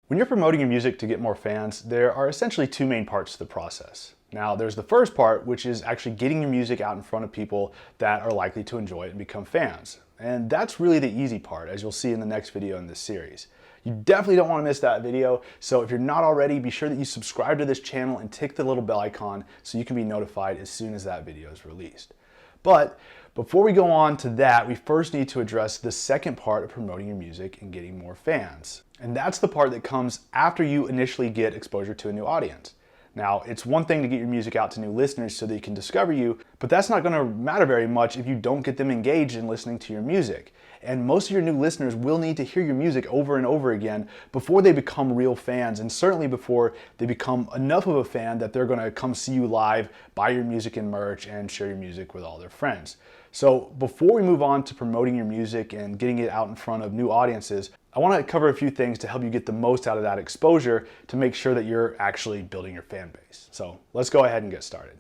When you're promoting your music to get more fans, there are essentially two main parts to the process. Now, there's the first part, which is actually getting your music out in front of people that are likely to enjoy it and become fans. And that's really the easy part, as you'll see in the next video in this series. You definitely don't want to miss that video, so if you're not already, be sure that you subscribe to this channel and tick the little bell icon so you can be notified as soon as that video is released. But before we go on to that, we first need to address the second part of promoting your music and getting more fans. And that's the part that comes after you initially get exposure to a new audience. Now, it's one thing to get your music out to new listeners so they can discover you, but that's not going to matter very much if you don't get them engaged in listening to your music. And most of your new listeners will need to hear your music over and over again before they become real fans, and certainly before they become enough of a fan that they're going to come see you live, buy your music and merch, and share your music with all their friends. So before we move on to promoting your music and getting it out in front of new audiences, I want to cover a few things to help you get the most out of that exposure to make sure that you're actually building your fan base. So let's go ahead and get started.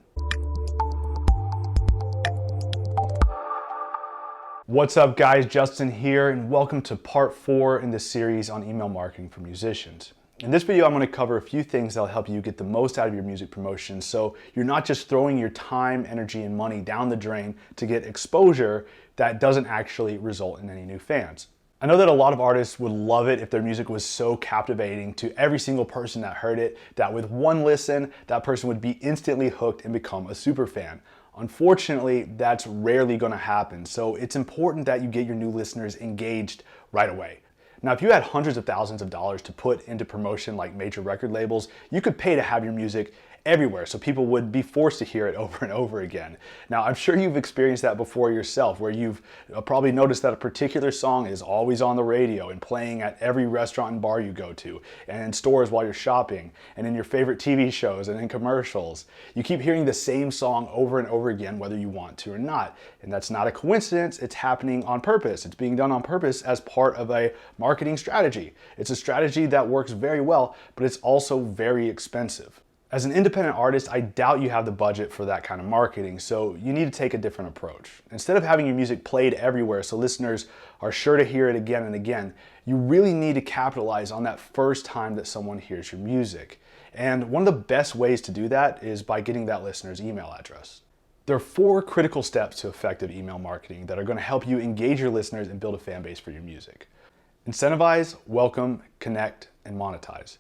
What's up guys, Justin here, and welcome to part 4 in this series on email marketing for musicians. In this video, I'm going to cover a few things that'll help you get the most out of your music promotion so you're not just throwing your time, energy, and money down the drain to get exposure that doesn't actually result in any new fans. I know that a lot of artists would love it if their music was so captivating to every single person that heard it, that with one listen, that person would be instantly hooked and become a super fan. Unfortunately, that's rarely going to happen, so it's important that you get your new listeners engaged right away. Now, if you had hundreds of thousands of dollars to put into promotion like major record labels, you could pay to have your music everywhere so people would be forced to hear it over and over again. Now, I'm sure you've experienced that before yourself, where you've probably noticed that a particular song is always on the radio and playing at every restaurant and bar you go to, and in stores while you're shopping, and in your favorite TV shows and in commercials. You keep hearing the same song over and over again, whether you want to or not. And that's not a coincidence, it's happening on purpose. It's being done on purpose as part of a marketing strategy. It's a strategy that works very well, but it's also very expensive. As an independent artist, I doubt you have the budget for that kind of marketing, so you need to take a different approach. Instead of having your music played everywhere so listeners are sure to hear it again and again, you really need to capitalize on that first time that someone hears your music. And one of the best ways to do that is by getting that listener's email address. There are 4 critical steps to effective email marketing that are going to help you engage your listeners and build a fan base for your music. Incentivize, welcome, connect, and monetize.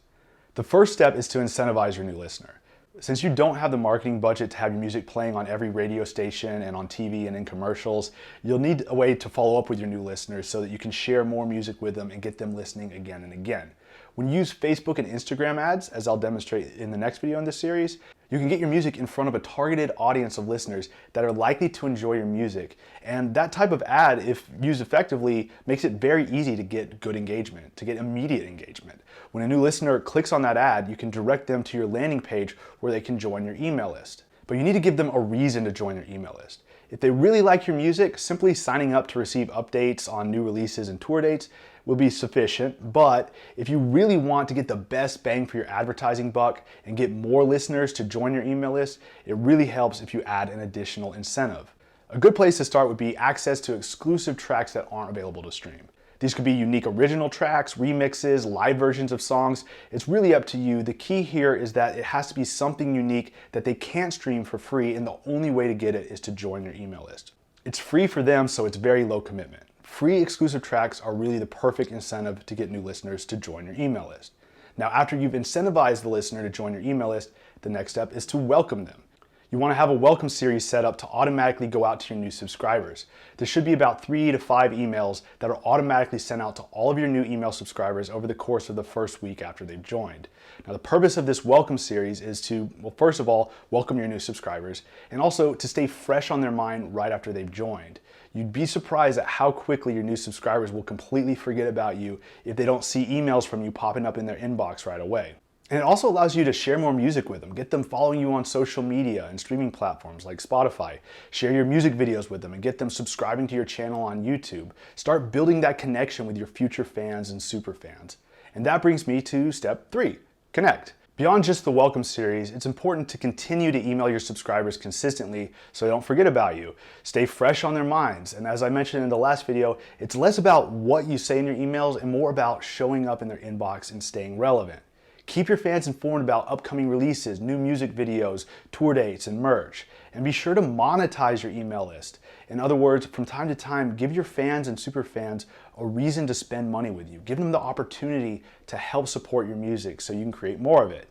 The first step is to incentivize your new listener. Since you don't have the marketing budget to have your music playing on every radio station and on TV and in commercials, you'll need a way to follow up with your new listeners so that you can share more music with them and get them listening again and again. When you use Facebook and Instagram ads, as I'll demonstrate in the next video in this series, you can get your music in front of a targeted audience of listeners that are likely to enjoy your music. And that type of ad, if used effectively, makes it very easy to get good engagement, to get immediate engagement. When a new listener clicks on that ad, you can direct them to your landing page where they can join your email list. But you need to give them a reason to join your email list. If they really like your music, simply signing up to receive updates on new releases and tour dates will be sufficient. But if you really want to get the best bang for your advertising buck and get more listeners to join your email list, it really helps if you add an additional incentive. A good place to start would be access to exclusive tracks that aren't available to stream. These could be unique original tracks, remixes, live versions of songs. It's really up to you. The key here is that it has to be something unique that they can't stream for free, and the only way to get it is to join your email list. It's free for them, so it's very low commitment. Free exclusive tracks are really the perfect incentive to get new listeners to join your email list. Now, after you've incentivized the listener to join your email list, the next step is to welcome them. You want to have a welcome series set up to automatically go out to your new subscribers. There should be about 3 to 5 emails that are automatically sent out to all of your new email subscribers over the course of the first week after they've joined. Now, the purpose of this welcome series is to, well, first of all, welcome your new subscribers, and also to stay fresh on their mind right after they've joined. You'd be surprised at how quickly your new subscribers will completely forget about you if they don't see emails from you popping up in their inbox right away. And it also allows you to share more music with them, get them following you on social media and streaming platforms like Spotify, share your music videos with them and get them subscribing to your channel on YouTube. Start building that connection with your future fans and super fans. And that brings me to step 3, connect. Beyond just the welcome series, it's important to continue to email your subscribers consistently so they don't forget about you. Stay fresh on their minds. And as I mentioned in the last video, it's less about what you say in your emails and more about showing up in their inbox and staying relevant. Keep your fans informed about upcoming releases, new music videos, tour dates, and merch. And be sure to monetize your email list. In other words, from time to time, give your fans and super fans a reason to spend money with you. Give them the opportunity to help support your music so you can create more of it.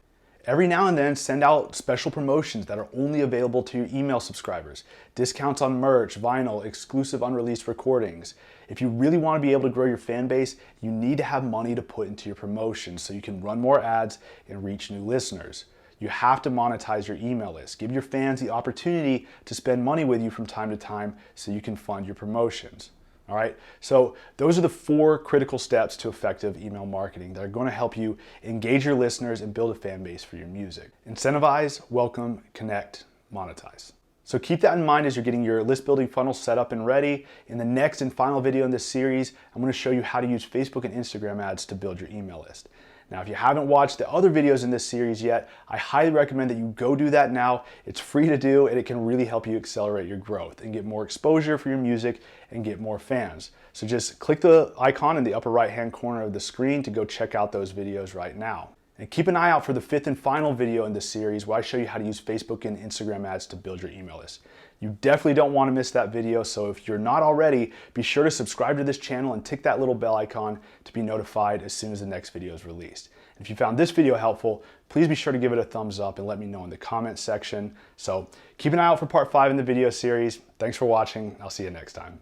Every now and then, send out special promotions that are only available to your email subscribers. Discounts on merch, vinyl, exclusive unreleased recordings. If you really want to be able to grow your fan base, you need to have money to put into your promotions so you can run more ads and reach new listeners. You have to monetize your email list. Give your fans the opportunity to spend money with you from time to time so you can fund your promotions. All right, so those are the 4 critical steps to effective email marketing that are going to help you engage your listeners and build a fan base for your music. Incentivize, welcome, connect, monetize. So keep that in mind as you're getting your list building funnel set up and ready. In the next and final video in this series, I'm going to show you how to use Facebook and Instagram ads to build your email list. Now, if you haven't watched the other videos in this series yet, I highly recommend that you go do that now. It's free to do and it can really help you accelerate your growth and get more exposure for your music and get more fans. So just click the icon in the upper right-hand corner of the screen to go check out those videos right now. And keep an eye out for the 5th and final video in this series where I show you how to use Facebook and Instagram ads to build your email list. You definitely don't want to miss that video, so if you're not already, be sure to subscribe to this channel and tick that little bell icon to be notified as soon as the next video is released. If you found this video helpful, please be sure to give it a thumbs up and let me know in the comments section. So keep an eye out for part 5 in the video series. Thanks for watching. I'll see you next time.